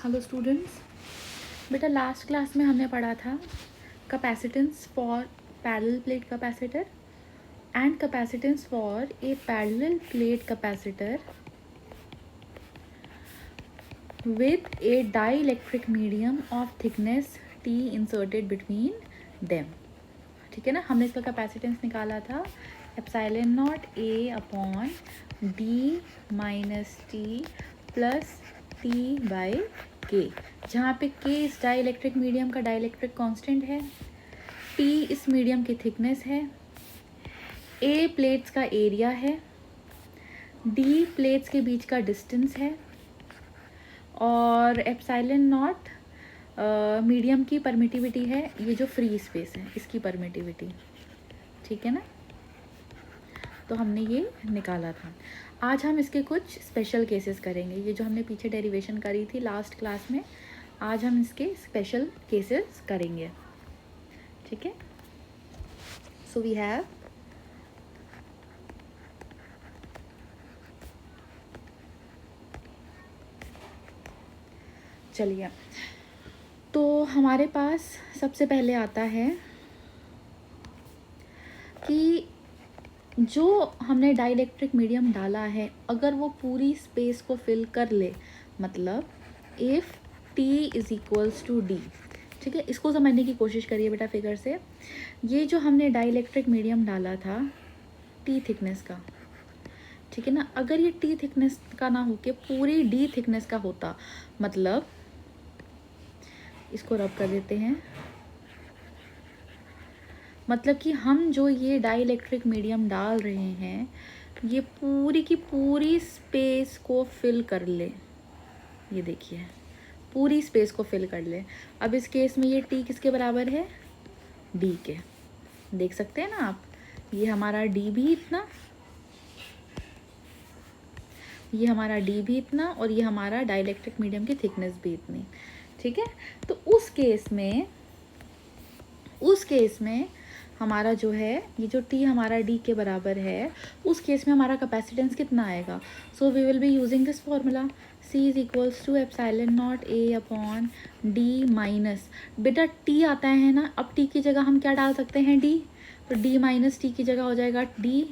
Hello students, बेटा last class में हमने पढ़ा था capacitance for parallel plate capacitor and capacitance for a parallel plate capacitor with a dielectric medium of thickness T inserted between them। ठीक है ना, हमने इसका कैपेसिटेंस निकाला था epsilon not a upon D minus T plus T by के, जहाँ पे के इस डाइलेक्ट्रिक मीडियम का डाइलेक्ट्रिक कांस्टेंट है, टी इस मीडियम की थिकनेस है, ए प्लेट्स का एरिया है, डी प्लेट्स के बीच का डिस्टेंस है और एप्सिलॉन नॉट मीडियम की परमिटिविटी है, ये जो फ्री स्पेस है इसकी परमिटिविटी। ठीक है ना, तो हमने ये निकाला था। आज हम इसके कुछ स्पेशल केसेस करेंगे। ये जो हमने पीछे डेरिवेशन करी थी लास्ट क्लास में, आज हम इसके स्पेशल केसेस करेंगे। ठीक है, सो वी हैव चलिए, तो हमारे पास सबसे पहले आता है कि जो हमने डाइलेक्ट्रिक मीडियम डाला है अगर वो पूरी स्पेस को फिल कर ले, मतलब if T is equals to D. ठीक है, इसको समझने की कोशिश करिए बेटा फिगर से। ये जो हमने डाइलेक्ट्रिक मीडियम डाला था T थिकनेस का, ठीक है ना, अगर ये T थिकनेस का ना हो के पूरी D थिकनेस का होता, मतलब इसको रब कर देते हैं, मतलब कि हम जो ये डाइलेक्ट्रिक मीडियम डाल रहे हैं ये पूरी की पूरी स्पेस को फिल कर ले। ये देखिए, पूरी स्पेस को फिल कर ले। अब इस केस में ये T किसके बराबर है? D के। देख सकते हैं ना आप, ये हमारा D भी इतना, ये हमारा D भी इतना और ये हमारा डाइलेक्ट्रिक मीडियम की थिकनेस भी इतनी। ठीक है, तो उस केस में हमारा जो है, ये जो T हमारा D के बराबर है, उस केस में हमारा कैपेसिटेंस कितना आएगा? So we will be using this formula, C is equals to epsilon not A upon D minus, बेटा T आता है ना, अब T की जगह हम क्या डाल सकते हैं? D, तो D माइनस T की जगह हो जाएगा D।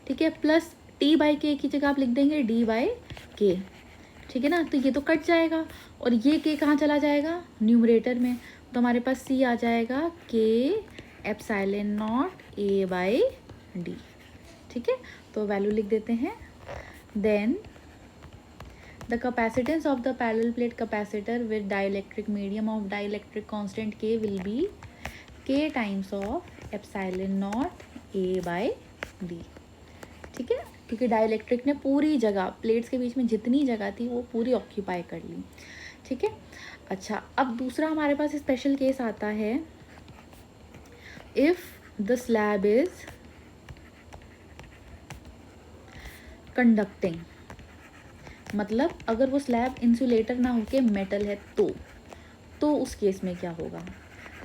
ठीक है, प्लस T बाई के की जगह आप लिख देंगे D बाई के। ठीक है ना, तो ये तो कट जाएगा और ये K कहाँ चला जाएगा? न्यूमरेटर में। तो हमारे पास C आ जाएगा K epsilon not A by D। ठीक है, तो वैल्यू लिख देते हैं। Then the capacitance of the parallel plate capacitor with dielectric medium of dielectric constant K will be K times of epsilon not A by D। ठीक है, क्योंकि dielectric ने पूरी जगह, प्लेट्स के बीच में जितनी जगह थी वो पूरी ऑक्यूपाई कर ली। ठीक है, अच्छा, अब दूसरा हमारे पास स्पेशल केस आता है, if the slab is conducting, मतलब अगर वो स्लैब इंसुलेटर ना होके मेटल है तो उस केस में क्या होगा?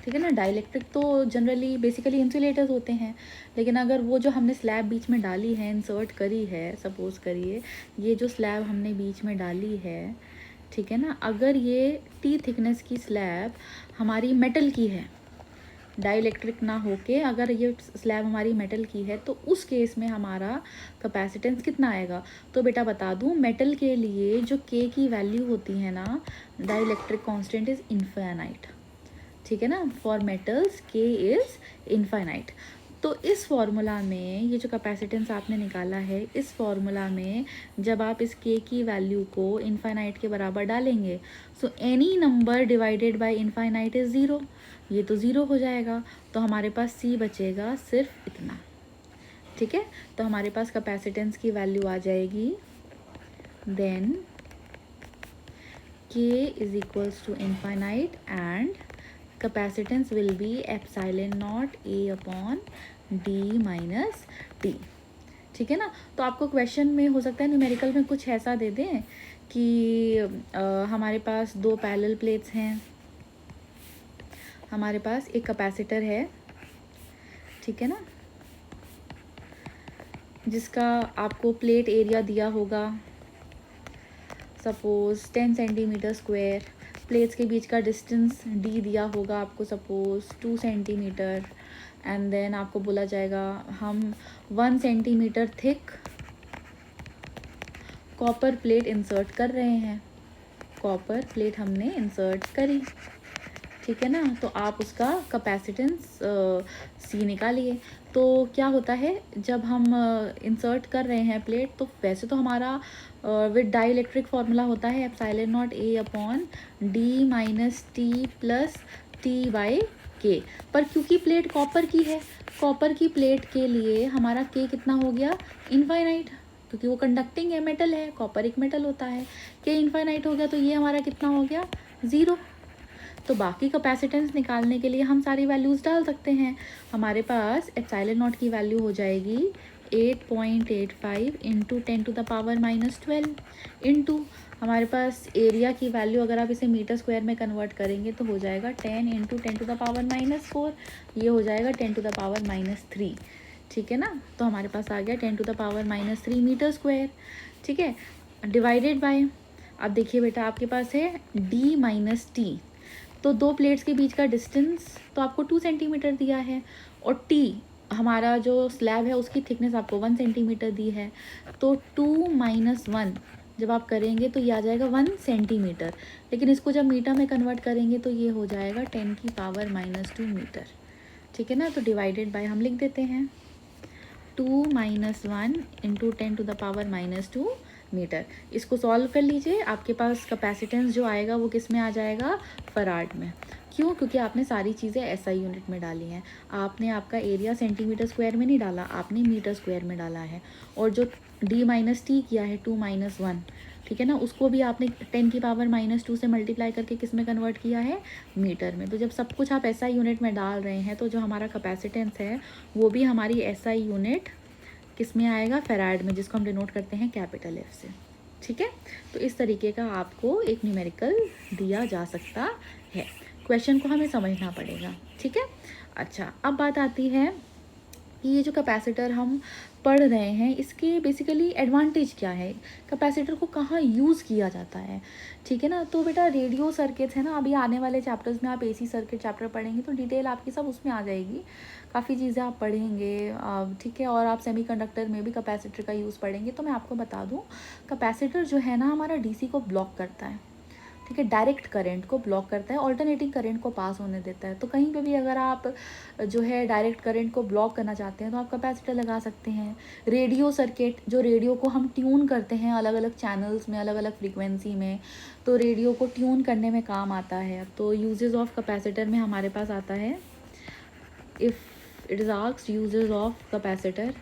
ठीक है ना, डाइलेक्ट्रिक तो जनरली बेसिकली इंसुलेटर्स होते हैं, लेकिन अगर वो जो हमने स्लैब बीच में डाली है, इंसर्ट करी है, सपोज करिए ये जो स्लैब हमने बीच में डाली है, ठीक है ना, अगर ये T थिकनेस की स्लैब हमारी मेटल की है, डाइलेक्ट्रिक ना होके अगर ये स्लैब हमारी मेटल की है, तो उस केस में हमारा कैपेसिटेंस कितना आएगा? तो बेटा बता दूं, मेटल के लिए जो K की वैल्यू होती है ना, डाइलेक्ट्रिक कांस्टेंट इज़ इनफाइनाइट। ठीक है ना, for metals K is infinite. तो इस फॉर्मूला में ये जो कैपेसिटेंस आपने निकाला है, इस फॉर्मूला में जब आप इस K की वैल्यू को इनफाइनाइट के बराबर डालेंगे, so any number divided by infinite is zero, ये तो ज़ीरो हो जाएगा, तो हमारे पास C बचेगा सिर्फ इतना। ठीक है, तो हमारे पास कैपेसिटेंस की वैल्यू आ जाएगी, then K is equals to infinite and capacitance will be epsilon not A upon D minus T। ठीक है ना, तो आपको क्वेश्चन में हो सकता है न्यूमेरिकल में कुछ ऐसा दे दें कि हमारे पास दो पैरेलल प्लेट्स हैं, हमारे पास एक कैपेसिटर है, ठीक है ना, जिसका आपको प्लेट एरिया दिया होगा सपोज़ 10 सेंटीमीटर स्क्वायर। प्लेट्स के बीच का डिस्टेंस डी दिया होगा आपको सपोज़ 2 सेंटीमीटर, एंड देन आपको बोला जाएगा हम 1 centimetre thick copper plate insert कर रहे हैं। कॉपर प्लेट हमने इंसर्ट करी, ठीक है ना। तो आप उसका कैपेसिटेंस सी निकालिए। तो क्या होता है जब हम इंसर्ट कर रहे हैं प्लेट, तो वैसे तो हमारा विद डाई इलेक्ट्रिक फार्मूला होता है epsilon not a upon D minus T plus T by के, पर क्योंकि प्लेट कॉपर की है, कॉपर की प्लेट के लिए हमारा के कितना हो गया, इनफाइनाइट, क्योंकि वो कंडक्टिंग है, मेटल है, कॉपर एक मेटल होता है। के इनफाइनाइट हो गया, तो ये हमारा कितना हो गया, 0। तो बाकी कैपेसिटेंस निकालने के लिए हम सारी वैल्यूज़ डाल सकते हैं। हमारे पास एप्सिलॉन नॉट की वैल्यू हो जाएगी 8.85 इंटू 10⁻⁻12 इंटू हमारे पास एरिया की वैल्यू, अगर आप इसे मीटर स्क्वायर में कन्वर्ट करेंगे तो हो जाएगा 10 इंटू 10⁻⁻4, ये हो जाएगा 10⁻⁻3, ठीक है ना। तो हमारे पास आ गया 10⁻⁻3 मीटर स्क्वायर, ठीक है, डिवाइडेड बाय, अब देखिए बेटा आपके पास है डी माइनस टी, तो दो प्लेट्स के बीच का डिस्टेंस तो आपको 2 सेंटीमीटर दिया है, और टी हमारा जो स्लैब है उसकी थिकनेस आपको 1 सेंटीमीटर दी है, तो 2 माइनस 1 जब आप करेंगे तो ये आ जाएगा 1 सेंटीमीटर, लेकिन इसको जब मीटर में कन्वर्ट करेंगे तो ये हो जाएगा 10⁻⁻2 मीटर, ठीक है ना। तो डिवाइडेड बाय हम लिख देते हैं 2 माइनस 1 इंटू 10⁻⁻2 मीटर। इसको सॉल्व कर लीजिए, आपके पास कैपेसिटेंस जो आएगा वो किस में आ जाएगा, फराड में। क्यों, क्योंकि आपने सारी चीज़ें एसआई यूनिट में डाली हैं। आपने आपका एरिया सेंटीमीटर स्क्वायर में नहीं डाला, आपने मीटर स्क्वायर में डाला है। और जो डी माइनस टी किया है 2 माइनस 1, ठीक है ना, उसको भी आपने 10⁻⁻2 से मल्टीप्लाई करके किस में कन्वर्ट किया है, मीटर में। तो जब सब कुछ आप एसआई यूनिट में डाल रहे हैं तो जो हमारा कैपेसिटेंस है वो भी हमारी एसआई यूनिट किस में आएगा, फेराड में, जिसको हम डिनोट करते हैं कैपिटल एफ से, ठीक है। तो इस तरीके का आपको एक न्यूमेरिकल दिया जा सकता है। क्वेश्चन को हमें समझना पड़ेगा, ठीक है। अच्छा, अब बात आती है कि ये जो कैपेसिटर हम पढ़ रहे हैं इसके बेसिकली एडवांटेज क्या है, कैपेसिटर को कहाँ यूज़ किया जाता है, ठीक है ना। तो बेटा रेडियो सर्किट्स है ना, अभी आने वाले चैप्टर्स में आप एसी सर्किट चैप्टर पढ़ेंगे तो डिटेल आपकी सब उसमें आ जाएगी, काफ़ी चीज़ें आप पढ़ेंगे, ठीक है। और आप सेमीकंडक्टर में भी कैपेसिटर का यूज़ पढ़ेंगे। तो मैं आपको बता दूं, कैपेसिटर जो है ना हमारा डीसी को ब्लॉक करता है, ठीक है, डायरेक्ट करंट को ब्लॉक करता है, ऑल्टरनेटिंग करंट को पास होने देता है। तो कहीं पे भी अगर आप जो है डायरेक्ट करंट को ब्लॉक करना चाहते हैं तो आप कैपेसिटर लगा सकते हैं। रेडियो सर्किट, जो रेडियो को हम ट्यून करते हैं अलग अलग चैनल्स में, अलग अलग फ्रीक्वेंसी में, तो रेडियो को ट्यून करने में काम आता है। तो यूजेस ऑफ कैपेसिटर में हमारे पास आता है, if it is asked uses of capacitor,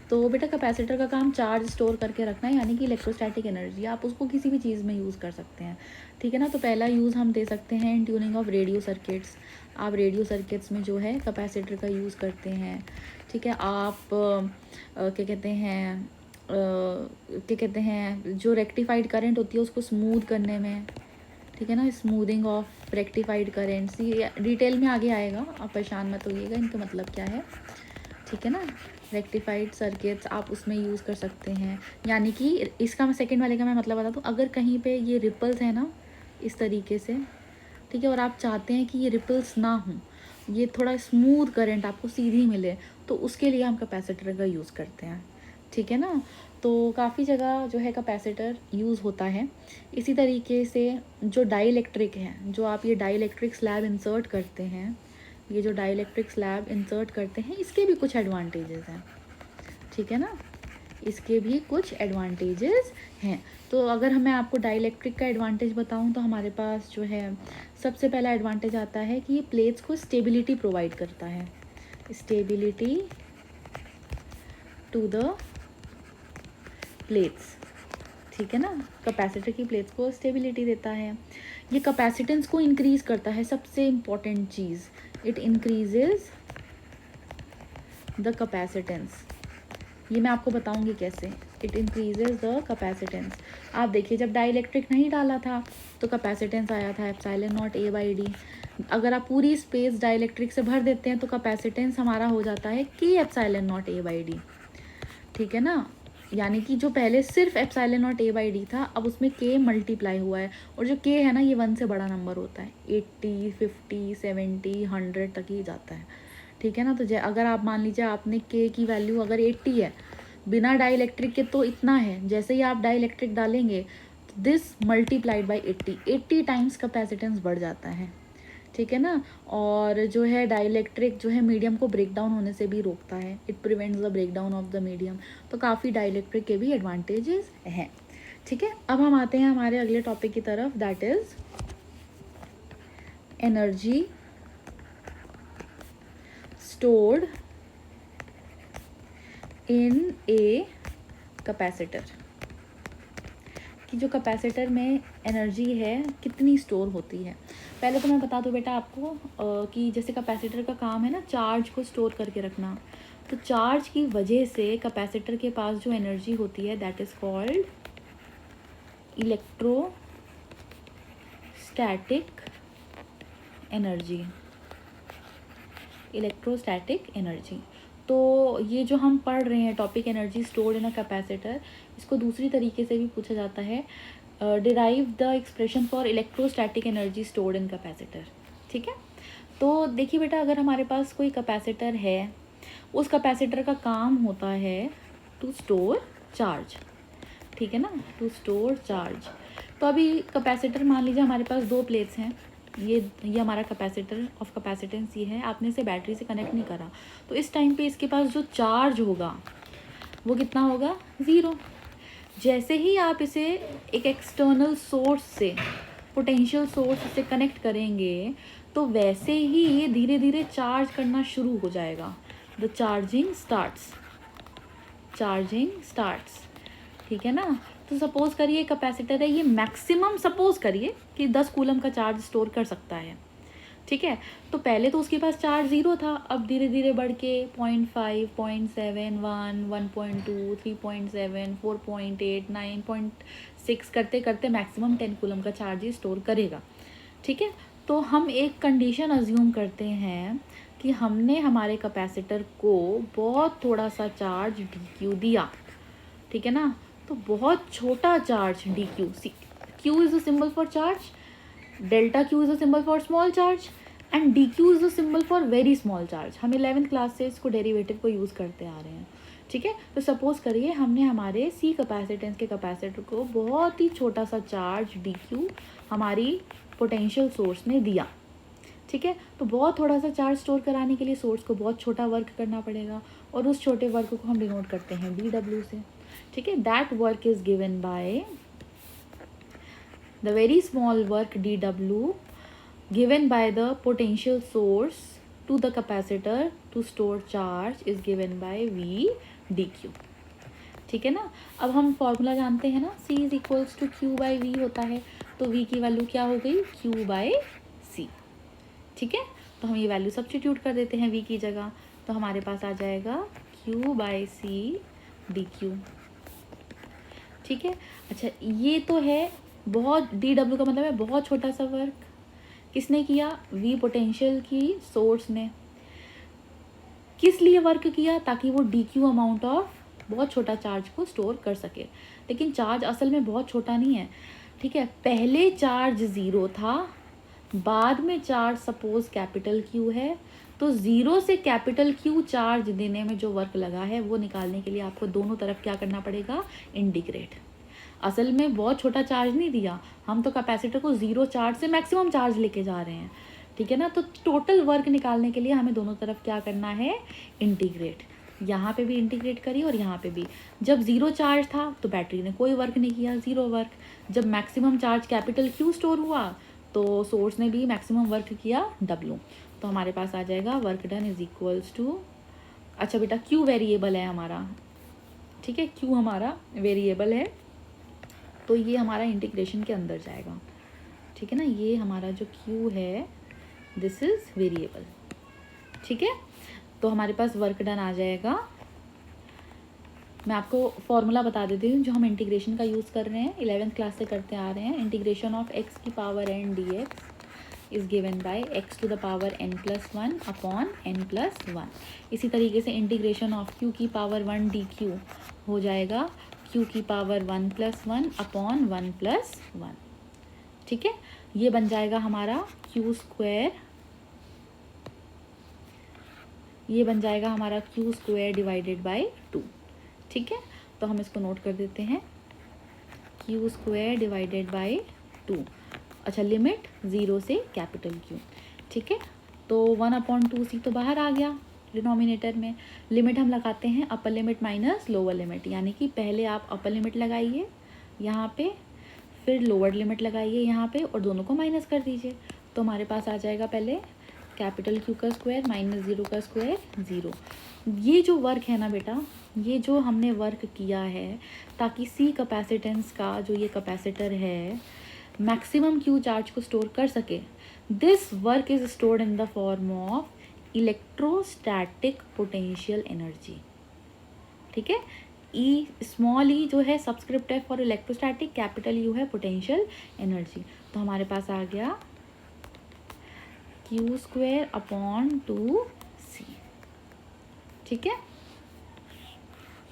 तो बेटा कैपेसिटर का काम चार्ज स्टोर करके रखना है, यानी कि इलेक्ट्रोस्टैटिक एनर्जी, आप उसको किसी भी चीज़ में यूज़ कर सकते हैं, ठीक है ना। तो पहला यूज़ हम दे सकते हैं इन ट्यूनिंग ऑफ रेडियो सर्किट्स, आप रेडियो सर्किट्स में जो है कैपेसिटर का यूज़ करते हैं, ठीक है। आप क्या कहते हैं जो रेक्टिफाइड करंट होती है उसको स्मूथ करने में, ठीक है ना, स्मूदिंग ऑफ रेक्टिफाइड करेंट्स, ये डिटेल में आगे आएगा, आप परेशान मत होइएगा इनका मतलब क्या है, ठीक है ना। रेक्टिफाइड सर्किट्स आप उसमें यूज़ कर सकते हैं, यानी कि इसका मैं सेकंड वाले का मैं मतलब बता दूँ, अगर कहीं पे ये रिपल्स है ना इस तरीके से, ठीक है, और आप चाहते हैं कि ये रिपल्स ना हों, ये थोड़ा स्मूथ करंट आपको सीधी मिले, तो उसके लिए हम कैपेसिटर का यूज़ करते हैं, ठीक है ना। तो काफ़ी जगह जो है कैपेसिटर यूज़ होता है। इसी तरीके से जो डाइलेक्ट्रिक है, जो आप ये डाइलेक्ट्रिक स्लैब इंसर्ट करते हैं, ये जो डाइलेक्ट्रिक स्लैब इंसर्ट करते हैं इसके भी कुछ एडवांटेजेस हैं, ठीक है ना, इसके भी कुछ एडवांटेजेस हैं। तो अगर मैं आपको डाइलेक्ट्रिक का एडवांटेज बताऊं तो हमारे पास जो है सबसे पहला एडवांटेज आता है कि ये प्लेट्स को स्टेबिलिटी प्रोवाइड करता है, स्टेबिलिटी टू द प्लेट्स, ठीक है ना, कैपेसिटर की प्लेट्स को स्टेबिलिटी देता है। ये कैपेसिटेंस को इंक्रीज़ करता है, सबसे important cheese, it increases the capacitance, ये मैं आपको बताऊंगी कैसे, इट इंक्रीजेज द कैपेसिटेंस। आप देखिए जब डाइलेक्ट्रिक नहीं डाला था तो कैपेसिटेंस आया था epsilon not a by D, अगर आप पूरी स्पेस डाइलेक्ट्रिक से भर देते हैं तो कैपेसिटेंस हमारा हो जाता है के epsilon not a by D, ठीक है ना। यानी कि जो पहले सिर्फ epsilon not a by D था, अब उसमें के मल्टीप्लाई हुआ है, और जो के है ना ये 1 से बड़ा नंबर होता है, 80, 50, 70, 100 तक ही जाता है, ठीक है ना। तो अगर आप मान लीजिए आपने के की वैल्यू अगर 80 है बिना डाइलेक्ट्रिक के, तो इतना है, जैसे ही आप डाइलेक्ट्रिक डालेंगे तो this multiplied by 80 times capacitance बढ़ जाता है, ठीक है ना। और जो है डाइलेक्ट्रिक जो है मीडियम को ब्रेक डाउन होने से भी रोकता है, it prevents the break down of the medium. तो काफ़ी डाइलेक्ट्रिक के भी एडवांटेजेस हैं, ठीक है। अब हम आते हैं हमारे अगले टॉपिक की तरफ, that is energy stored in a capacitor, कि जो कैपेसिटर में एनर्जी है कितनी स्टोर होती है। पहले तो मैं बता दूं बेटा आपको कि जैसे कैपेसिटर का काम है ना चार्ज को स्टोर करके रखना, तो चार्ज की वजह से कैपेसिटर के पास जो एनर्जी होती है that is called electrostatic energy, electrostatic energy. तो ये जो हम पढ़ रहे हैं topic energy stored in a capacitor, इसको दूसरी तरीके से भी पूछा जाता है, derive the expression for electrostatic energy stored in capacitor, ठीक है। तो देखिए बेटा, अगर हमारे पास कोई कैपेसिटर है, उस कैपेसिटर का काम होता है टू स्टोर चार्ज, ठीक है ना, टू स्टोर चार्ज। तो अभी कैपेसिटर मान लीजिए हमारे पास 2 प्लेट्स हैं, ये हमारा कैपेसिटर ऑफ कैपेसिटेंस ये है, आपने इसे बैटरी से कनेक्ट नहीं करा, तो इस टाइम पे इसके पास जो चार्ज होगा वो कितना होगा, 0। जैसे ही आप इसे एक एक्सटर्नल सोर्स से, पोटेंशियल सोर्स से कनेक्ट करेंगे, तो वैसे ही ये धीरे धीरे चार्ज करना शुरू हो जाएगा, द चार्जिंग स्टार्ट्स, ठीक है ना। तो सपोज करिए कैपेसिटर है, ये मैक्सिमम सपोज करिए कि 10 कूलम का चार्ज स्टोर कर सकता है, ठीक है। तो पहले तो उसके पास चार्ज 0 था, अब धीरे धीरे बढ़ के 0.5, 0.7, 1, 1.2, 3.7, 4.8, 9.6 करते करते मैक्सिमम 10 कूलम का चार्ज ही स्टोर करेगा, ठीक है। तो हम एक कंडीशन अज्यूम करते हैं कि हमने हमारे कैपेसिटर को बहुत थोड़ा सा चार्ज डी दिया, ठीक है ना। तो बहुत छोटा charge D Q is the symbol for charge, delta Q is the symbol for small charge, and D Q is the symbol for very small charge. हम 11th क्लास से इसको डेरिवेटिव को यूज़ करते आ रहे हैं, ठीक है। तो सपोज करिए हमने हमारे सी कैपेसिटेंस के कैपेसिटर को बहुत ही छोटा सा चार्ज डी क्यू हमारी पोटेंशियल सोर्स ने दिया, ठीक है। तो बहुत थोड़ा सा चार्ज स्टोर कराने के लिए सोर्स को बहुत छोटा वर्क करना पड़ेगा, और उस छोटे वर्क को हम डिनोट करते हैं डी डब्ल्यू से, ठीक है। That work is given by the very small work dw given by the potential source to the capacitor to store charge is given by v dq, ठीक है ना। अब हम फॉर्मूला जानते हैं ना, c is equals to Q by V होता है, तो v की वैल्यू क्या हो गई, q बाई सी, ठीक है। तो हम ये वैल्यू सब्स्टिट्यूट कर देते हैं v की जगह, तो हमारे पास आ जाएगा q by C D Q, ठीक है। अच्छा, ये तो है बहुत, डी डब्ल्यू का मतलब है बहुत छोटा सा वर्क, किसने किया, वी पोटेंशियल की सोर्स ने। किस लिए वर्क किया, ताकि वो डी क्यू अमाउंट ऑफ बहुत छोटा चार्ज को स्टोर कर सके, लेकिन चार्ज असल में बहुत छोटा नहीं है, ठीक है। पहले चार्ज 0 था, बाद में चार्ज सपोज कैपिटल क्यू है, तो 0 से कैपिटल क्यू चार्ज देने में जो वर्क लगा है वो निकालने के लिए आपको दोनों तरफ क्या करना पड़ेगा, इंटीग्रेट। असल में बहुत छोटा चार्ज नहीं दिया, हम तो कैपेसिटर को 0 चार्ज से मैक्सिमम चार्ज लेके जा रहे हैं, ठीक है ना। तो टोटल वर्क निकालने के लिए हमें दोनों तरफ क्या करना है, इंटीग्रेट। यहाँ पे भी इंटीग्रेट करिए और यहाँ पे भी। जब 0 चार्ज था तो बैटरी ने कोई वर्क नहीं किया, 0 वर्क। जब maximum charge capital Q store हुआ तो सोर्स ने भी मैक्सिमम वर्क किया, W। तो हमारे पास आ जाएगा work done is equals to, अच्छा बेटा Q वेरिएबल है हमारा, ठीक है, Q हमारा वेरिएबल है, तो ये हमारा इंटीग्रेशन के अंदर जाएगा, ठीक है ना। ये हमारा जो Q है दिस इज वेरिएबल, ठीक है। तो हमारे पास वर्क डन आ जाएगा। मैं आपको फॉर्मूला बता देती हूँ जो हम इंटीग्रेशन का यूज़ कर रहे हैं, 11th क्लास से करते आ रहे हैं। इंटीग्रेशन ऑफ x की power n dx is given by x to the power n+1 upon n+1। इसी तरीके से इंटीग्रेशन ऑफ q की पावर 1 dq हो जाएगा q की पावर 1+1 अपॉन 1+1। ठीक है, ये बन जाएगा हमारा q स्क्वायर, ये बन जाएगा हमारा q स्क्वायर डिवाइडेड बाय 2। ठीक है, तो हम इसको नोट कर देते हैं, q स्क्वायर डिवाइडेड बाय 2। अच्छा, लिमिट 0 से कैपिटल Q। ठीक है, तो 1/2c तो बाहर आ गया डिनोमिनेटर में। लिमिट हम लगाते हैं upper limit minus lower limit, यानी कि पहले आप अपर लिमिट लगाइए यहाँ पे, फिर लोअर लिमिट लगाइए यहाँ पे और दोनों को माइनस कर दीजिए। तो हमारे पास आ जाएगा पहले कैपिटल Q का स्क्वायर माइनस 0 का स्क्वायर 0। ये जो वर्क है ना बेटा, ये जो हमने वर्क किया है ताकि C कैपेसिटेंस का जो ये कैपेसिटर है मैक्सिमम Q चार्ज को स्टोर कर सके, this work is stored in the form of electrostatic potential energy. ठीक है, ई स्मॉल ई जो है सबस्क्रिप्ट है फॉर इलेक्ट्रोस्टैटिक, कैपिटल यू है पोटेंशियल एनर्जी। तो हमारे पास आ गया Q स्क्वायर अपॉन 2c। ठीक है,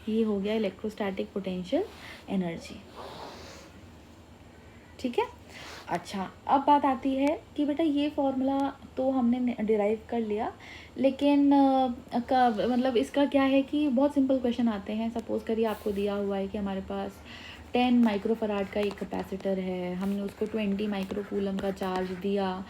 ये हो गया इलेक्ट्रोस्टैटिक पोटेंशियल एनर्जी। ठीक है, अच्छा अब बात आती है कि बेटा ये फॉर्मूला तो हमने डिराइव कर लिया, लेकिन मतलब इसका क्या है कि बहुत सिंपल क्वेश्चन आते हैं। सपोज करिए आपको दिया हुआ है कि हमारे पास 10 माइक्रोफराड का एक कैपेसिटर है, हमने उसको 20 माइक्रोकूलम का चार्ज दिया,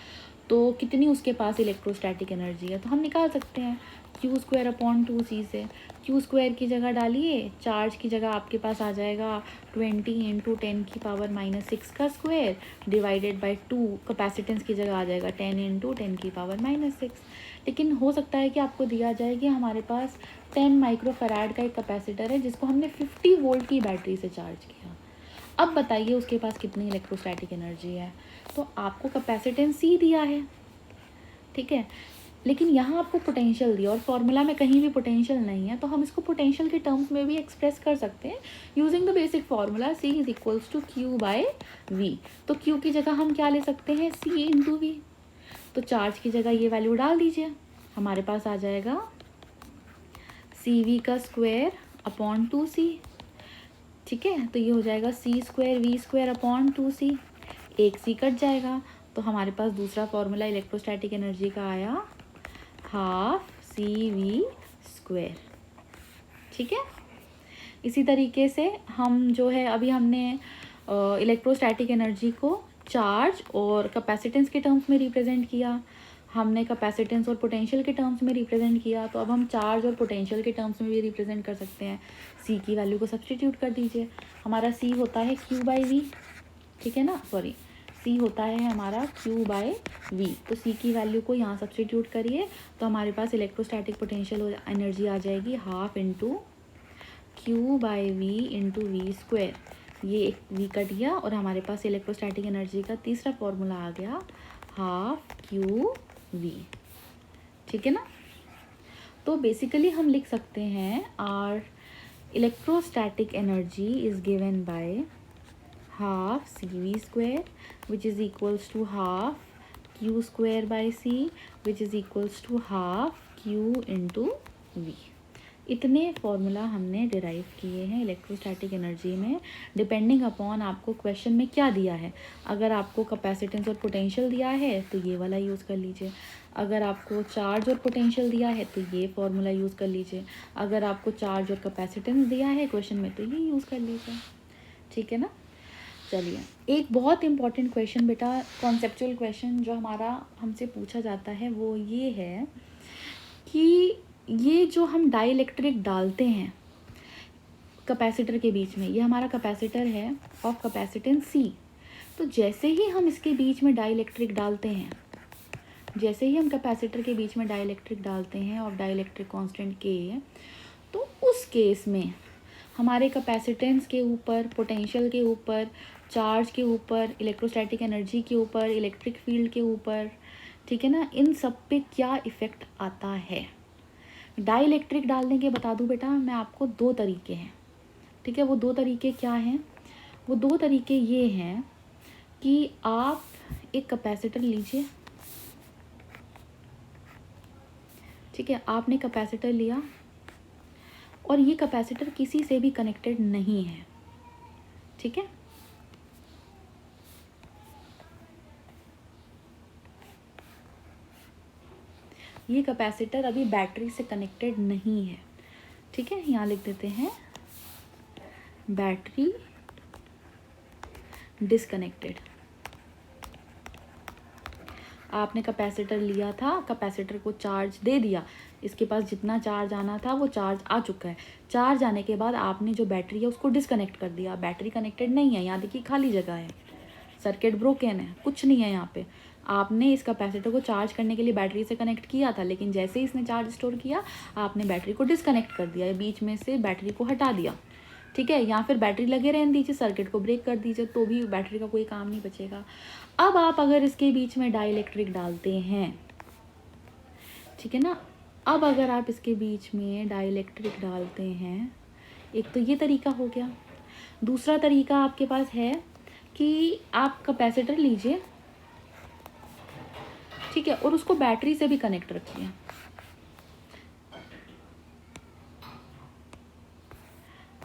तो कितनी उसके पास इलेक्ट्रोस्टैटिक एनर्जी है। तो हम निकाल सकते हैं Q स्क्वायर अपॉन 2c से। Q स्क्वायर की जगह डालिए, चार्ज की जगह आपके पास आ जाएगा 20 इंटू 10 की पावर -6 का स्क्वायर डिवाइडेड बाय 2। कैपेसिटेंस की जगह आ जाएगा 10 इंटू 10 की पावर -6। लेकिन हो सकता है कि आपको दिया जाए कि हमारे पास 10 माइक्रोफराड का एक कैपेसिटर है जिसको हमने 50 वोल्ट की बैटरी से चार्ज किया। अब बताइए उसके पास कितनी इलेक्ट्रोस्टैटिक एनर्जी है। तो आपको कैपेसिटेंस C दिया है, ठीक है, लेकिन यहाँ आपको पोटेंशियल दिया और फॉर्मूला में कहीं भी पोटेंशियल नहीं है, तो हम इसको पोटेंशियल के टर्म्स में भी एक्सप्रेस कर सकते हैं using the basic formula C is equals to Q/V। तो Q की जगह हम क्या ले सकते हैं, C इंटू V। तो चार्ज की जगह ये वैल्यू डाल दीजिए, हमारे पास आ जाएगा CV का स्क्वायर अपॉन 2C। ठीक है, तो ये हो जाएगा C square V square upon 2C, एक C कट जाएगा, तो हमारे पास दूसरा फॉर्मूला इलेक्ट्रोस्टैटिक एनर्जी का आया 12CV स्क्वायर। ठीक है, इसी तरीके से हम जो है अभी हमने इलेक्ट्रोस्टैटिक एनर्जी को चार्ज और कैपेसिटेंस के टर्म्स में रिप्रेजेंट किया, हमने कैपेसिटेंस और पोटेंशियल के टर्म्स में रिप्रेजेंट किया, तो अब हम चार्ज और पोटेंशियल के टर्म्स में भी रिप्रेजेंट कर सकते हैं। C की वैल्यू को सब्स्टिट्यूट कर दीजिए, हमारा C होता है Q/V। ठीक है ना, सॉरी, C होता है हमारा Q/V। तो C की वैल्यू को यहाँ सब्स्टिट्यूट करिए, तो हमारे पास इलेक्ट्रोस्टैटिक पोटेंशियल एनर्जी आ जाएगी half into Q/V into V square. ये एक V कट गया और हमारे पास इलेक्ट्रोस्टैटिक एनर्जी का तीसरा फॉर्मूला आ गया हाफ QV। ठीक है ना, तो बेसिकली हम लिख सकते हैं or electrostatic energy is given by half CV square which is equals to half Q square by C which is equals to half Q into V। इतने फॉर्मूला हमने डिराइव किए हैं इलेक्ट्रोस्टैटिक एनर्जी में, depending upon आपको question में क्या दिया है। अगर आपको कैपेसिटेंस और पोटेंशियल दिया है तो ये वाला यूज़ कर लीजिए, अगर आपको चार्ज और पोटेंशियल दिया है तो ये फॉर्मूला यूज़ कर लीजिए, अगर आपको चार्ज और कैपेसिटेंस दिया है क्वेश्चन में तो ये यूज़ कर लीजिए। ठीक है ना, चलिए एक बहुत इंपॉर्टेंट क्वेश्चन बेटा, कॉन्सेप्चुअल क्वेश्चन जो हमारा हमसे पूछा जाता है वो ये है कि ये जो हम डाई इलेक्ट्रिक डालते हैं कैपेसिटर के बीच में, ये हमारा कैपेसिटर है ऑफ कैपेसिटेंस C। तो जैसे ही हम इसके बीच में डाई इलेक्ट्रिक डालते हैं, जैसे ही हम कैपेसिटर के बीच में डाई इलेक्ट्रिक डालते हैं of dielectric constant K, तो उस केस में हमारे कैपेसिटेंस के ऊपर, पोटेंशियल के ऊपर, चार्ज के ऊपर, इलेक्ट्रोस्टैटिक एनर्जी के ऊपर, इलेक्ट्रिक फील्ड के ऊपर, ठीक है ना, इन सब पे क्या इफ़ेक्ट आता है। डाई इलेक्ट्रिक डालने के बता दूं बेटा मैं आपको, दो तरीके हैं। ठीक है, वो दो तरीके क्या हैं, वो दो तरीके ये हैं कि आप एक कैपेसिटर लीजिए, ठीक है, आपने कैपेसिटर लिया और ये कैपेसिटर किसी से भी कनेक्टेड नहीं है, ठीक है। ये कैपेसिटर अभी बैटरी से कनेक्टेड नहीं है, ठीक है। यहाँ लिख देते हैं बैटरी डिस्कनेक्टेड। आपने कैपेसिटर लिया था, कैपेसिटर को चार्ज दे दिया, इसके पास जितना चार्ज आना था वो चार्ज आ चुका है। चार्ज आने के बाद आपने जो बैटरी है उसको डिस्कनेक्ट कर दिया, बैटरी कनेक्टेड नहीं है। यहाँ देखिए खाली जगह है, सर्किट ब्रोकन है, कुछ नहीं है यहाँ पे। आपने इस कैपेसिटर को चार्ज करने के लिए बैटरी से कनेक्ट किया था, लेकिन जैसे ही इसने चार्ज स्टोर किया आपने बैटरी को डिस्कनेक्ट कर दिया, बीच में से बैटरी को हटा दिया, ठीक है। या फिर बैटरी लगे रहने दीजिए, सर्किट को ब्रेक कर दीजिए, तो भी बैटरी का कोई काम नहीं बचेगा। अब आप अगर इसके बीच में डाइलेक्ट्रिक डालते हैं, ठीक है ना, अब अगर आप इसके बीच में डाइलेक्ट्रिक डालते हैं, एक तो ये तरीका हो गया। दूसरा तरीका आपके पास है कि आप कैपेसिटर लीजिए, ठीक है, और उसको बैटरी से भी कनेक्ट रखिए।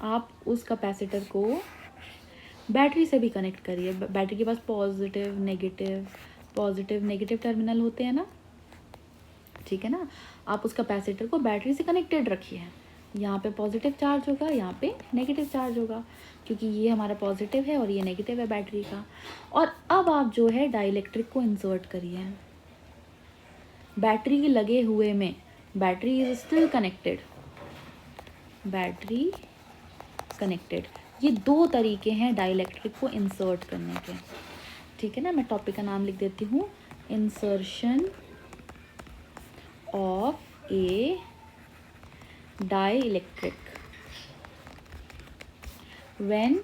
आप उस कैपेसिटर को बैटरी से भी कनेक्ट करिए। बैटरी के पास पॉजिटिव नेगेटिव टर्मिनल होते हैं ना, ठीक है ना। आप उस कैपेसिटर को बैटरी से कनेक्टेड रखिए। यहाँ पे पॉजिटिव चार्ज होगा, यहाँ पे नेगेटिव चार्ज होगा, क्योंकि ये हमारा पॉजिटिव है और ये नेगेटिव है बैटरी का। और अब आप जो है डाइलेक्ट्रिक को इंसर्ट करिए बैटरी के लगे हुए में। Battery is still connected, battery connected. ये दो तरीके हैं डाइलेक्ट्रिक को इंसर्ट करने के, ठीक है ना। मैं टॉपिक का नाम लिख देती हूँ, insertion of A dielectric when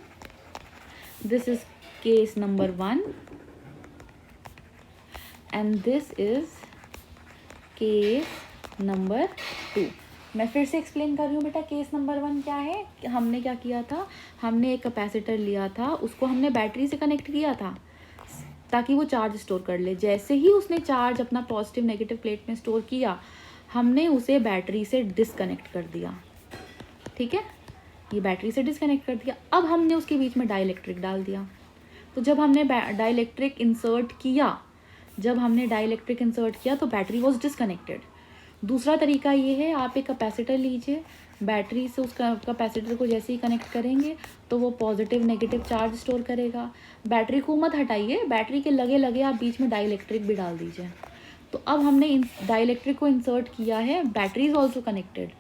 this is case number 1 and this is case number 2। मैं फिर से एक्सप्लेन कर रही हूँ बेटा। केस नंबर 1 क्या है कि हमने क्या किया था, हमने एक कैपेसिटर लिया था, उसको हमने बैटरी से कनेक्ट किया था ताकि वो चार्ज स्टोर कर ले। जैसे ही उसने चार्ज अपना पॉजिटिव नेगेटिव प्लेट में स्टोर किया, हमने उसे बैटरी से डिस्कनेक्ट कर दिया, ठीक है। ये बैटरी से डिस्कनेक्ट कर दिया। अब हमने उसके बीच में डाइलेक्ट्रिक डाल दिया। तो जब हमने डाइलेक्ट्रिक इंसर्ट किया तो बैटरी वॉज डिस्कनेक्टेड। दूसरा तरीका ये है, आप एक कैपेसिटर लीजिए, बैटरी से उस कैपेसिटर को जैसे ही कनेक्ट करेंगे तो वो पॉजिटिव नेगेटिव चार्ज स्टोर करेगा। बैटरी को मत हटाइए, बैटरी के लगे लगे आप बीच में डाइलेक्ट्रिक भी डाल दीजिए। तो अब हमने डाइलेक्ट्रिक को इंसर्ट किया है, बैटरी इज ऑल्सो कनेक्टेड।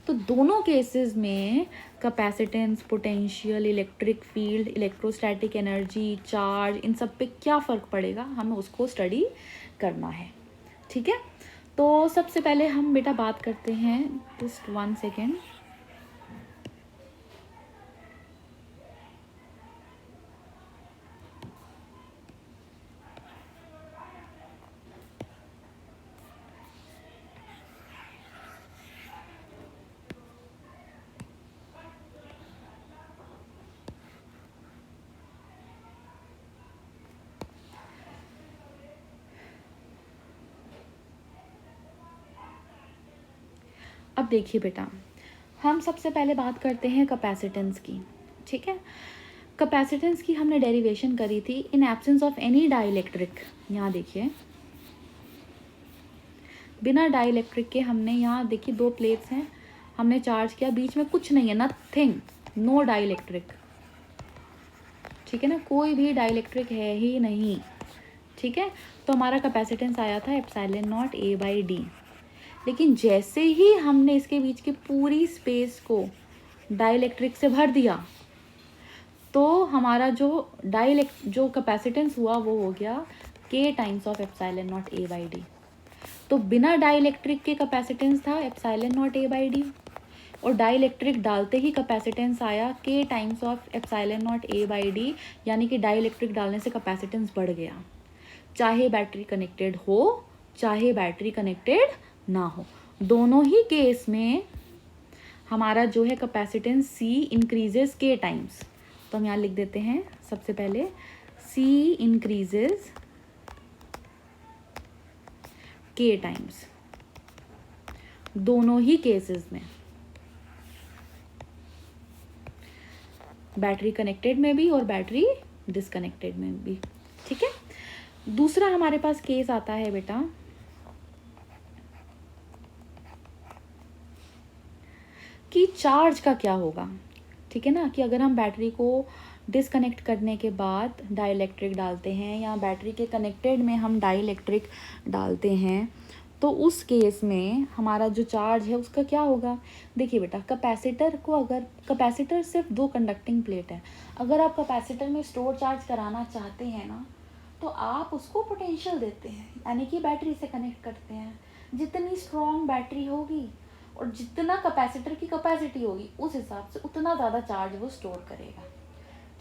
तो दोनों केसेस में capacitance, potential, electric field, electrostatic energy, charge, इन सब पे क्या फ़र्क पड़ेगा, हमें उसको स्टडी करना है, ठीक है। तो सबसे पहले हम बेटा बात करते हैं, जस्ट 1 सेकेंड। अब देखिए बेटा, हम सबसे पहले बात करते हैं कैपेसिटेंस की, ठीक है। कैपेसिटेंस की हमने डेरिवेशन करी थी in absence of any dielectric. यहाँ देखिए, बिना डाइलेक्ट्रिक के हमने यहाँ देखिए 2 प्लेट्स हैं, हमने चार्ज किया, बीच में कुछ नहीं है, नथिंग, नो डाइलेक्ट्रिक, ठीक है ना, कोई भी डाइलेक्ट्रिक है ही नहीं, ठीक है। तो हमारा कैपेसिटेंस आया था एप्सिलॉन नॉट A/D। लेकिन जैसे ही हमने इसके बीच की पूरी स्पेस को डाइलेक्ट्रिक से भर दिया तो हमारा जो कैपेसिटेंस हुआ वो हो गया K times of epsilon not A/D। तो बिना डाइलेक्ट्रिक के कैपेसिटेंस था एप्सिलॉन नॉट A/D, और डाइलेक्ट्रिक डालते ही कैपेसिटेंस आया K times of epsilon not A/D, यानी कि डाइलेक्ट्रिक डालने से कैपेसिटेंस बढ़ गया, चाहे बैटरी कनेक्टेड हो चाहे बैटरी कनेक्टेड ना हो। दोनों ही केस में हमारा जो है capacitance C increases K times. तो हम यहाँ लिख देते हैं सबसे पहले, C इंक्रीजेस K टाइम्स। दोनों ही केसेस में, बैटरी कनेक्टेड में भी और बैटरी डिसकनेक्टेड में भी। ठीक है, दूसरा हमारे पास केस आता है बेटा कि चार्ज का क्या होगा। ठीक है ना, कि अगर हम बैटरी को डिसकनेक्ट करने के बाद डाइलेक्ट्रिक डालते हैं या बैटरी के कनेक्टेड में हम डाइलेक्ट्रिक डालते हैं तो उस केस में हमारा जो चार्ज है उसका क्या होगा। देखिए बेटा, कैपेसिटर को, अगर कैपेसिटर सिर्फ 2 कंडक्टिंग प्लेट है, अगर आप कैपेसिटर में स्टोर चार्ज कराना चाहते हैं ना तो आप उसको पोटेंशियल देते हैं, यानी कि बैटरी से कनेक्ट करते हैं। जितनी स्ट्रॉन्ग बैटरी होगी और जितना कैपेसिटर की कैपेसिटी होगी उस हिसाब से उतना ज़्यादा चार्ज वो स्टोर करेगा।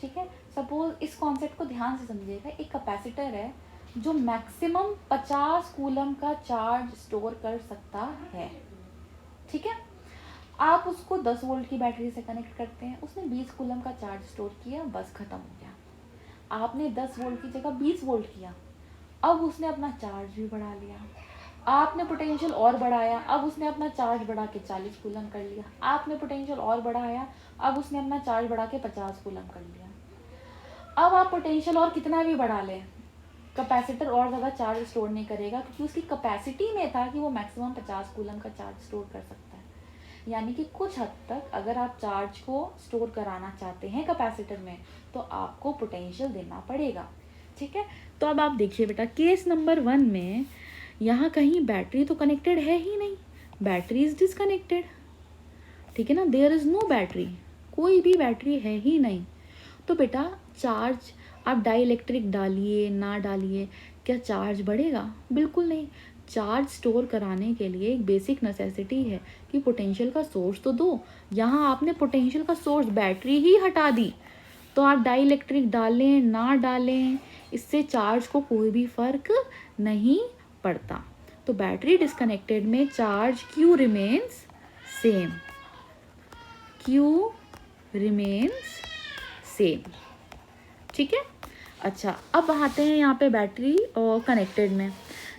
ठीक है, सपोज इस कॉन्सेप्ट को ध्यान से समझिएगा। एक कैपेसिटर है जो मैक्सिमम 50 कूलम का चार्ज स्टोर कर सकता है। ठीक है, आप उसको 10 वोल्ट की बैटरी से कनेक्ट करते हैं, उसने 20 कूलम का चार्ज स्टोर किया, बस खत्म हो गया। आपने 10 वोल्ट की जगह 20 वोल्ट किया, अब उसने अपना चार्ज भी बढ़ा लिया। आपने पोटेंशियल और बढ़ाया, अब उसने अपना चार्ज बढ़ा के 40 कूलम कर लिया। आपने पोटेंशियल और बढ़ाया, अब उसने अपना चार्ज बढ़ा के 50 कूलम कर लिया। अब आप पोटेंशियल और कितना भी बढ़ा लें, कैपेसिटर और ज़्यादा चार्ज स्टोर नहीं करेगा, क्योंकि उसकी कैपेसिटी में था कि वो मैक्सिमम 50 कूलम का चार्ज स्टोर कर सकता है। यानी कि कुछ हद तक अगर आप चार्ज को स्टोर कराना चाहते हैं कैपेसिटर में तो आपको पोटेंशियल देना पड़ेगा। ठीक है, तो अब आप देखिए बेटा, केस नंबर 1 में यहाँ कहीं बैटरी तो कनेक्टेड है ही नहीं, बैटरी इज डिसकनेक्टेड। ठीक है ना, देयर इज नो बैटरी, कोई भी बैटरी है ही नहीं। तो बेटा चार्ज आप डाइलेक्ट्रिक डालिए ना डालिए, क्या चार्ज बढ़ेगा? बिल्कुल नहीं। चार्ज स्टोर कराने के लिए एक बेसिक नेसेसिटी है कि पोटेंशियल का सोर्स तो दो। यहाँ आपने पोटेंशियल का सोर्स बैटरी ही हटा दी, तो आप डाइलेक्ट्रिक डालें ना डालें इससे चार्ज को कोई भी फर्क नहीं पड़ता। तो बैटरी डिस्कनेक्टेड में charge Q remains same, Q remains same. ठीक है, अच्छा अब आते हैं यहाँ पे बैटरी और कनेक्टेड में।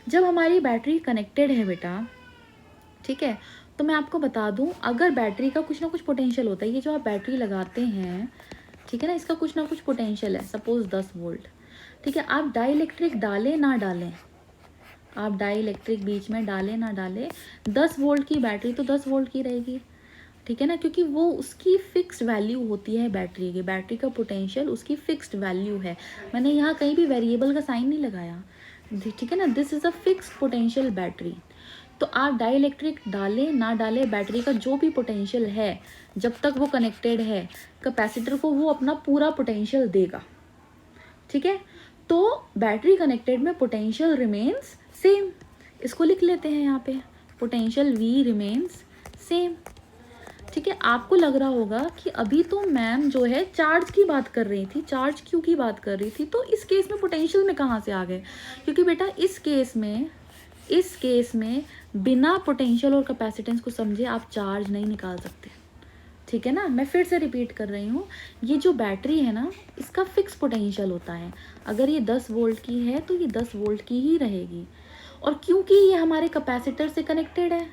जब हमारी बैटरी कनेक्टेड है बेटा, ठीक है, तो मैं आपको बता दूं, अगर बैटरी का कुछ ना कुछ पोटेंशियल होता है, ये जो आप बैटरी लगाते हैं, ठीक है ना, इसका कुछ ना कुछ पोटेंशियल है, सपोज 10 वोल्ट। ठीक है, आप डाइलेक्ट्रिक डालें ना डालें, आप डाइलेक्ट्रिक बीच में डालें ना डालें, 10 वोल्ट की बैटरी तो 10 वोल्ट की रहेगी। ठीक है ना, क्योंकि वो उसकी फिक्स्ड वैल्यू होती है बैटरी की, बैटरी का पोटेंशियल उसकी फिक्स्ड वैल्यू है। मैंने यहाँ कहीं भी वेरिएबल का साइन नहीं लगाया। ठीक है ना, this is a fixed potential battery. तो आप डाइलेक्ट्रिक डालें ना डालें, बैटरी का जो भी पोटेंशियल है जब तक वो कनेक्टेड है कैपेसिटर को, वो अपना पूरा पोटेंशियल देगा। ठीक है, तो बैटरी कनेक्टेड में पोटेंशियल रिमेन्स सेम, इसको लिख लेते हैं यहाँ पे, पोटेंशियल V रिमेन्स सेम। ठीक है, आपको लग रहा होगा कि अभी तो मैम जो है चार्ज की बात कर रही थी, चार्ज Q की बात कर रही थी, तो इस केस में पोटेंशियल में कहाँ से आ गए? क्योंकि बेटा इस केस में बिना पोटेंशियल और कैपेसिटेंस को समझे आप चार्ज नहीं निकाल सकते। ठीक है ना, मैं फिर से रिपीट कर रही हूँ, ये जो बैटरी है ना इसका फिक्स पोटेंशियल होता है। अगर ये 10 वोल्ट की है तो ये 10 वोल्ट की ही रहेगी, और क्योंकि ये हमारे कैपेसिटर से कनेक्टेड है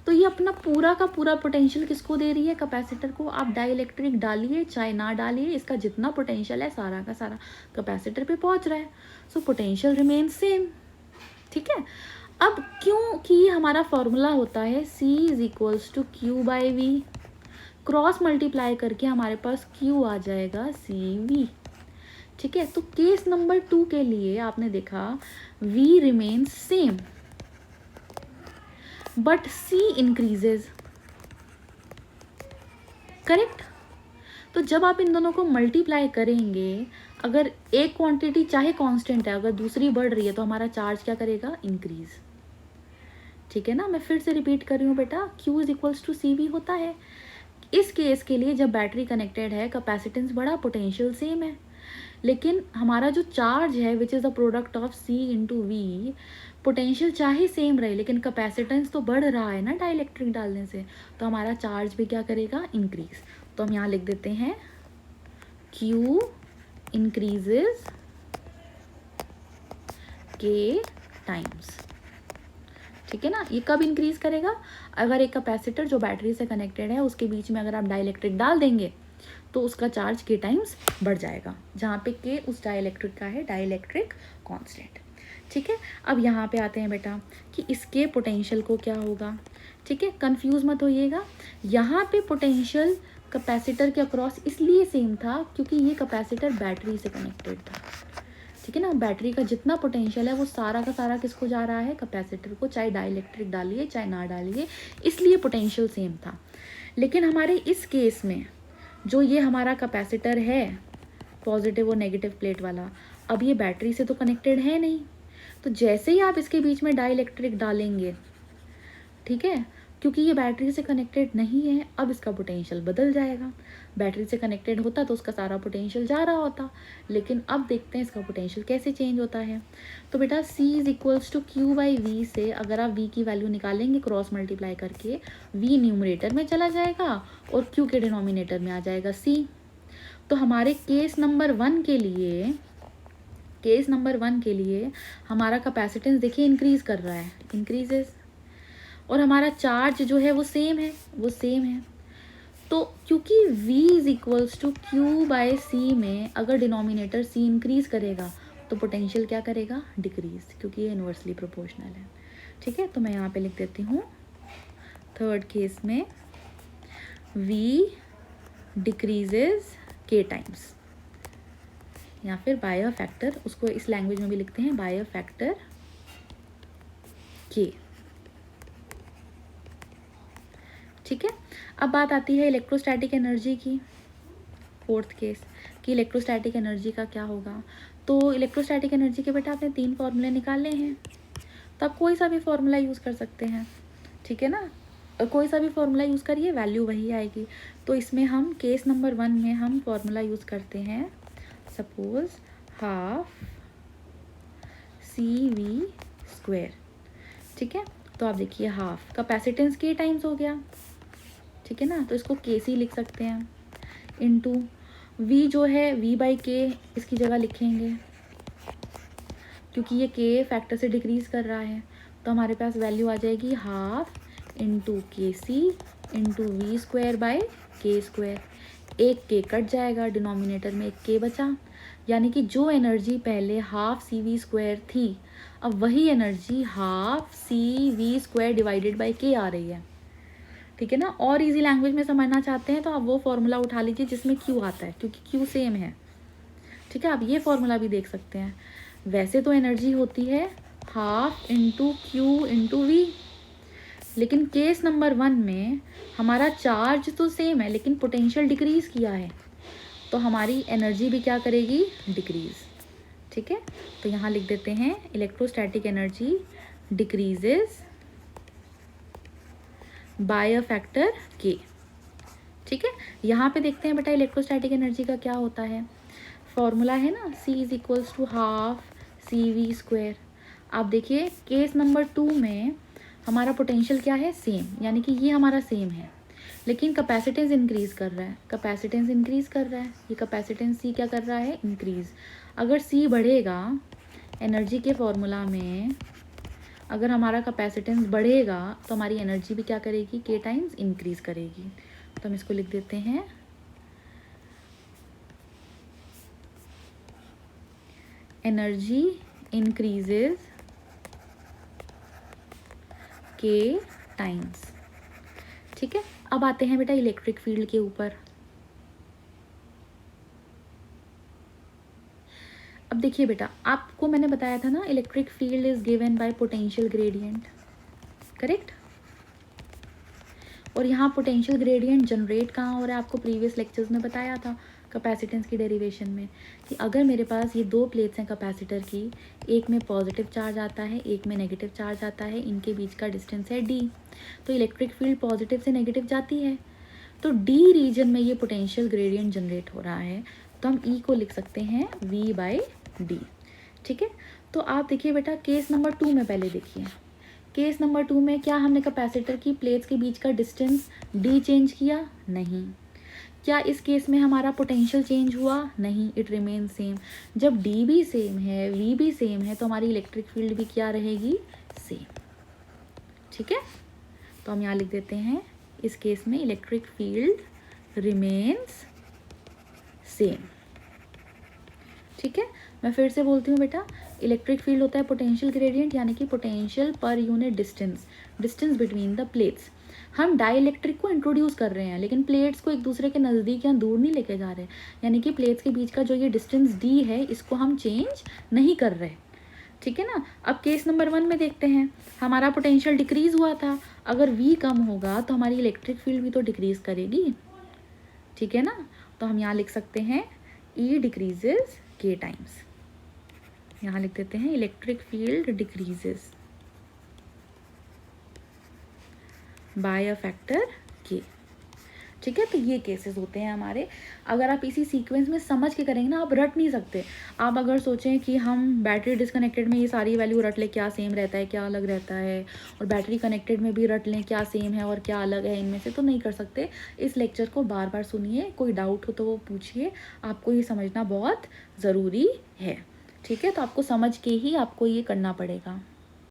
तो ये अपना पूरा का पूरा पोटेंशियल किसको दे रही है? कैपेसिटर को। आप डाइलेक्ट्रिक डालिए चाहे ना डालिए, इसका जितना पोटेंशियल है सारा का सारा कैपेसिटर पे पहुंच रहा है, सो पोटेंशियल रिमेन सेम। ठीक है, अब क्योंकि हमारा फॉर्मूला होता है C is equals to Q/V, cross multiply करके हमारे पास Q आ जाएगा CV। ठीक है, तो केस नंबर 2 के लिए आपने देखा V remains same but C increases, correct. तो जब आप इन दोनों को मल्टीप्लाई करेंगे, अगर एक क्वांटिटी चाहे कांस्टेंट है, अगर दूसरी बढ़ रही है तो हमारा चार्ज क्या करेगा? इंक्रीज। ठीक है ना, मैं फिर से रिपीट कर रही हूँ बेटा, Q is equals to CV होता है। इस केस के लिए जब बैटरी कनेक्टेड है, कैपेसिटेंस बड़ा, पोटेंशियल सेम है, लेकिन हमारा जो चार्ज है which is the product of C into V, potential चाहे सेम रहे लेकिन कैपेसिटेंस तो बढ़ रहा है ना डाइलेक्ट्रिक डालने से, तो हमारा चार्ज भी क्या करेगा? इंक्रीज। तो हम यहाँ लिख देते हैं Q इंक्रीजेज K टाइम्स। ठीक है ना। ये कब इंक्रीज करेगा, अगर एक कैपेसिटर जो बैटरी से कनेक्टेड है उसके बीच में अगर आप डाइलेक्ट्रिक डाल देंगे तो उसका चार्ज के टाइम्स बढ़ जाएगा, जहाँ पे के उस डाइलेक्ट्रिक का है डाइलेक्ट्रिक कांस्टेंट। ठीक है, अब यहाँ पे आते हैं बेटा कि इसके पोटेंशियल को क्या होगा। ठीक है, कंफ्यूज मत होइएगा, यहाँ पे पोटेंशियल कैपेसिटर के अक्रॉस इसलिए सेम था क्योंकि ये कैपेसिटर बैटरी से कनेक्टेड था। ठीक है ना, बैटरी का जितना पोटेंशियल है वो सारा का सारा किसको जा रहा है, कैपेसिटर को, चाहे डाइलेक्ट्रिक डालिए चाहे ना डालिए, इसलिए पोटेंशियल सेम था। लेकिन हमारे इस केस में जो ये हमारा कैपेसिटर है पॉजिटिव और नेगेटिव प्लेट वाला, अब ये बैटरी से तो कनेक्टेड है नहीं, तो जैसे ही आप इसके बीच में डाइलेक्ट्रिक डालेंगे, ठीक है, क्योंकि ये बैटरी से कनेक्टेड नहीं है, अब इसका पोटेंशियल बदल जाएगा। बैटरी से कनेक्टेड होता तो उसका सारा पोटेंशियल जा रहा होता, लेकिन अब देखते हैं इसका पोटेंशियल कैसे चेंज होता है। तो बेटा C is equals to Q by V से अगर आप V की वैल्यू निकालेंगे क्रॉस मल्टीप्लाई करके, V न्यूमरेटर में चला जाएगा और Q के डिनोमिनेटर में आ जाएगा C। तो हमारे केस नंबर 1 के लिए हमारा कैपेसिटेंस देखिए इंक्रीज कर रहा है, इंक्रीजेस, और हमारा चार्ज जो है वो सेम है। तो क्योंकि V is equals to Q by C में अगर डिनोमिनेटर C इंक्रीज करेगा तो पोटेंशियल क्या करेगा, डिक्रीज, क्योंकि ये इन्वर्सली प्रोपोर्शनल है। ठीक है, तो मैं यहाँ पे लिख देती हूँ थर्ड केस में V डिक्रीजेज K टाइम्स, या फिर बाय अ फैक्टर, उसको इस लैंग्वेज में भी लिखते हैं बाय अ फैक्टर K। ठीक है, अब बात आती है इलेक्ट्रोस्टैटिक एनर्जी की, फोर्थ केस कि इलेक्ट्रोस्टैटिक एनर्जी का क्या होगा। तो इलेक्ट्रोस्टैटिक एनर्जी के बेटा आपने 3 फॉर्मूले निकाले हैं, तो आप कोई सा भी फॉर्मूला यूज़ कर सकते हैं। ठीक है ना, कोई सा भी फॉर्मूला यूज़ करिए, वैल्यू वही आएगी। तो इसमें हम केस नंबर 1 में हम फॉर्मूला यूज़ करते हैं, सपोज हाफ CV²। ठीक है, तो आप देखिए हाफ कैपेसिटेंस के टाइम्स हो गया, ठीक है ना, तो इसको KC लिख सकते हैं, इनटू V जो है V बाई K इसकी जगह लिखेंगे, क्योंकि ये K फैक्टर से डिक्रीज कर रहा है, तो हमारे पास वैल्यू आ जाएगी half into KC into V² by K²। एक K कट जाएगा, डिनोमिनेटर में एक K बचा, यानी कि जो एनर्जी पहले हाफ CV² थी, अब वही energy half CV² divided by K आ रही है। ठीक है ना, और इजी लैंग्वेज में समझना चाहते हैं तो आप वो फॉर्मूला उठा लीजिए जिसमें Q आता है, क्योंकि Q सेम है। ठीक है, आप ये फॉर्मूला भी देख सकते हैं। वैसे तो एनर्जी होती है half into Q into V, लेकिन केस नंबर 1 में हमारा चार्ज तो सेम है लेकिन पोटेंशियल डिक्रीज किया है, तो हमारी एनर्जी भी क्या करेगी, डिक्रीज। ठीक है, तो यहाँ लिख देते हैं electrostatic energy decreases bye a factor K। ठीक है, यहाँ पे देखते हैं बेटा इलेक्ट्रोस्टैटिक एनर्जी का क्या होता है, फॉर्मूला है ना C is equals to half CV²। आप देखिए केस नंबर 2 में हमारा पोटेंशियल क्या है, सेम, यानी कि ये हमारा सेम है, लेकिन कैपेसिटेंस इंक्रीज कर रहा है, ये कैपेसिटेंस C क्या कर रहा है, इंक्रीज। अगर C बढ़ेगा एनर्जी के फॉर्मूला में, अगर हमारा कैपेसिटेंस बढ़ेगा तो हमारी एनर्जी भी क्या करेगी, K टाइम्स इंक्रीज करेगी। तो हम इसको लिख देते हैं एनर्जी इंक्रीजेज K टाइम्स। ठीक है, अब आते हैं बेटा इलेक्ट्रिक फील्ड के ऊपर। अब देखिए बेटा, आपको मैंने बताया था ना electric field is given bye potential gradient, correct. और यहाँ पोटेंशियल ग्रेडियंट जनरेट कहाँ हो रहा है, आपको प्रीवियस लेक्चर्स में बताया था कैपेसिटेंस की डेरिवेशन में, कि अगर मेरे पास ये 2 प्लेट्स हैं कैपेसिटर की, एक में पॉजिटिव चार्ज आता है एक में नेगेटिव चार्ज आता है, इनके बीच का डिस्टेंस है D, तो इलेक्ट्रिक फील्ड पॉजिटिव से नेगेटिव जाती है, तो D रीजन में ये पोटेंशियल ग्रेडियंट जनरेट हो रहा है, तो हम E को लिख सकते हैं V बाई D। ठीक है, तो आप देखिए बेटा केस नंबर 2 में पहले देखिए, केस नंबर 2 में क्या हमने कैपेसिटर की प्लेट्स के बीच का डिस्टेंस D चेंज किया, नहीं। क्या इस केस में हमारा पोटेंशियल चेंज हुआ, नहीं, इट रिमेन सेम। जब D भी सेम है V भी सेम है तो हमारी इलेक्ट्रिक फील्ड भी क्या रहेगी, सेम। ठीक है, तो हम यहाँ लिख देते हैं इस केस में इलेक्ट्रिक फील्ड रिमेन्स सेम। ठीक है, मैं फिर से बोलती हूँ बेटा, इलेक्ट्रिक फील्ड होता है पोटेंशियल ग्रेडियंट, यानी कि potential per unit distance, distance between the plates. हम डाइलेक्ट्रिक को इंट्रोड्यूस कर रहे हैं, लेकिन प्लेट्स को एक दूसरे के नज़दीक या दूर नहीं लेके जा रहे, यानी कि प्लेट्स के बीच का जो ये डिस्टेंस डी है इसको हम चेंज नहीं कर रहे। ठीक है ना। अब केस नंबर 1 में देखते हैं, हमारा पोटेंशियल डिक्रीज हुआ था, अगर V कम होगा तो हमारी इलेक्ट्रिक फील्ड भी तो डिक्रीज करेगी। ठीक है ना, तो हम यहाँ लिख सकते हैं E डिक्रीजेज K टाइम्स। यहाँ लिख देते हैं electric field decreases by a factor K। ठीक है, तो ये केसेस होते हैं हमारे। अगर आप इसी सीक्वेंस में समझ के करेंगे ना, आप रट नहीं सकते। आप अगर सोचें कि हम बैटरी डिसकनेक्टेड में ये सारी वैल्यू रट लें, क्या सेम रहता है क्या अलग रहता है, और बैटरी कनेक्टेड में भी रट लें क्या सेम है और क्या अलग है इनमें से, तो नहीं कर सकते। इस लेक्चर को बार बार सुनिए, कोई डाउट हो तो वो पूछिए, आपको ये समझना बहुत ज़रूरी है। ठीक है, तो आपको समझ के ही आपको ये करना पड़ेगा।